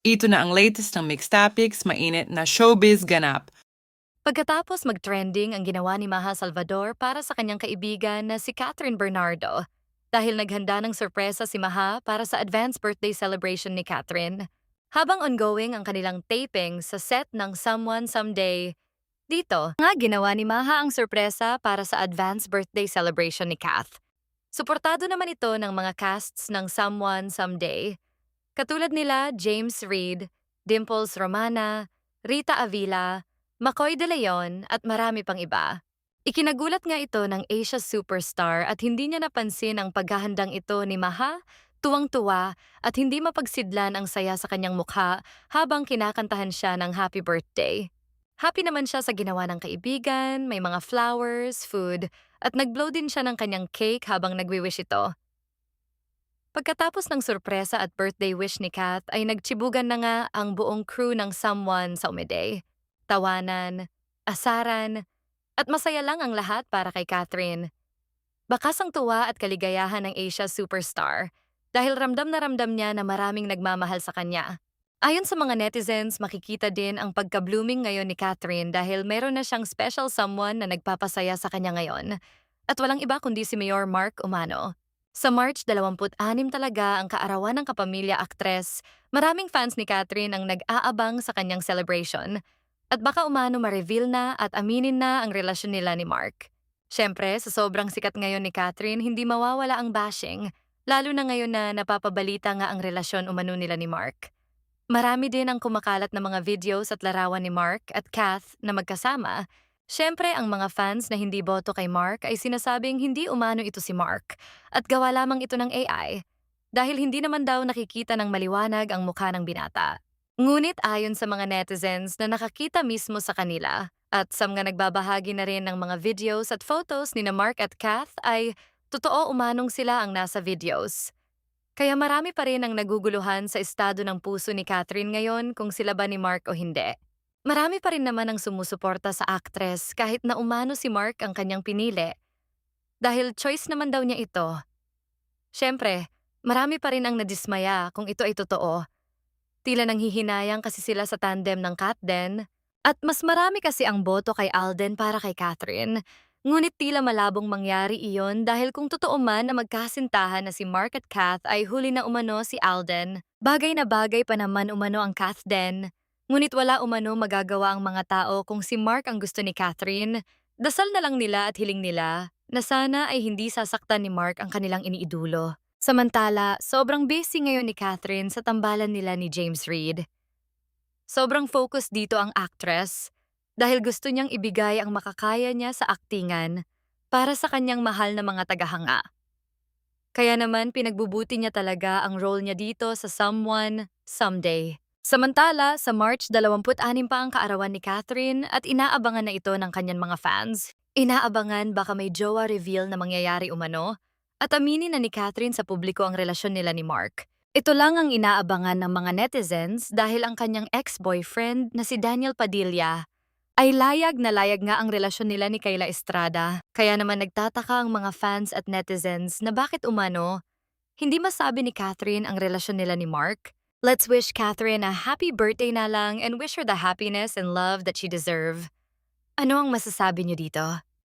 Ito na ang latest ng Mixed Topics, mainit na showbiz ganap. Pagkatapos mag-trending ang ginawa ni Maha Salvador para sa kanyang kaibigan na si Catherine Bernardo dahil naghanda ng sorpresa si Maha para sa advance birthday celebration ni Catherine. Habang ongoing ang kanilang taping sa set ng Someone Someday, dito nga ginawa ni Maha ang sorpresa para sa advance birthday celebration ni Kath. Suportado naman ito ng mga casts ng Someone Someday, katulad nila James Reid, Dimples Romana, Rita Avila, McCoy De Leon at marami pang iba. Ikinagulat nga ito ng Asia superstar at hindi niya napansin ang paghahandang ito ni Maha, tuwang-tuwa at hindi mapagsidlan ang saya sa kanyang mukha habang kinakantahan siya ng happy birthday. Happy naman siya sa ginawa ng kaibigan, may mga flowers, food, at nag-blow din siya ng kanyang cake habang nagwi-wish ito. Pagkatapos ng sorpresa at birthday wish ni Kath ay nagtsibugan na nga ang buong crew ng Someone sa Umeday. Tawanan, asaran, at masaya lang ang lahat para kay Catherine. Bakas ang tuwa at kaligayahan ng Asia superstar dahil ramdam na ramdam niya na maraming nagmamahal sa kanya. Ayon sa mga netizens, makikita din ang pagka-blooming ngayon ni Catherine dahil meron na siyang special someone na nagpapasaya sa kanya ngayon. At walang iba kundi si Mayor Mark Umano. Sa March 26 talaga ang kaarawan ng kapamilya aktres, maraming fans ni Catherine ang nag-aabang sa kanyang celebration. At baka umano ma-reveal na at aminin na ang relasyon nila ni Mark. Siyempre, sa sobrang sikat ngayon ni Catherine, hindi mawawala ang bashing, lalo na ngayon na napapabalita nga ang relasyon umano nila ni Mark. Marami din ang kumakalat na mga videos at larawan ni Mark at Kath na magkasama. Siyempre, ang mga fans na hindi boto kay Mark ay sinasabing hindi umano ito si Mark at gawa lamang ito ng AI dahil hindi naman daw nakikita ng maliwanag ang mukha ng binata. Ngunit ayon sa mga netizens na nakakita mismo sa kanila at sa mga nagbabahagi na rin ng mga videos at photos ni na Mark at Kath ay totoo umanong sila ang nasa videos. Kaya marami pa rin ang naguguluhan sa estado ng puso ni Catherine ngayon kung sila ba ni Mark o hindi. Marami pa rin naman ang sumusuporta sa actress kahit na umano si Mark ang kanyang pinili. Dahil choice naman daw niya ito. Siyempre, marami pa rin ang nadismaya kung ito ay totoo. Tila nanghihinayang kasi sila sa tandem ng Katden. At mas marami kasi ang boto kay Alden para kay Catherine. Ngunit tila malabong mangyari iyon dahil kung totoo man na magkasintahan na si Mark at Kath ay huli na umano si Alden. Bagay na bagay pa naman umano ang Kathden. Ngunit wala umano magagawa ang mga tao kung si Mark ang gusto ni Catherine. Dasal na lang nila at hiling nila na sana ay hindi sasaktan ni Mark ang kanilang iniidulo. Samantala, sobrang busy ngayon ni Catherine sa tambalan nila ni James Reid. Sobrang focus dito ang actress dahil gusto niyang ibigay ang makakaya niya sa aktingan para sa kanyang mahal na mga tagahanga. Kaya naman pinagbubuti niya talaga ang role niya dito sa Someone Someday. Samantala, sa March 26 pa ang kaarawan ni Catherine at inaabangan na ito ng kanyang mga fans. Inaabangan baka may jowa reveal na mangyayari umano at aminin na ni Catherine sa publiko ang relasyon nila ni Mark. Ito lang ang inaabangan ng mga netizens dahil ang kanyang ex-boyfriend na si Daniel Padilla ay layag na layag nga ang relasyon nila ni Kayla Estrada. Kaya naman nagtataka ang mga fans at netizens na bakit umano hindi masabi ni Catherine ang relasyon nila ni Mark. Let's wish Catherine a happy birthday na lang and wish her the happiness and love that she deserve. Ano ang masasabi niyo dito?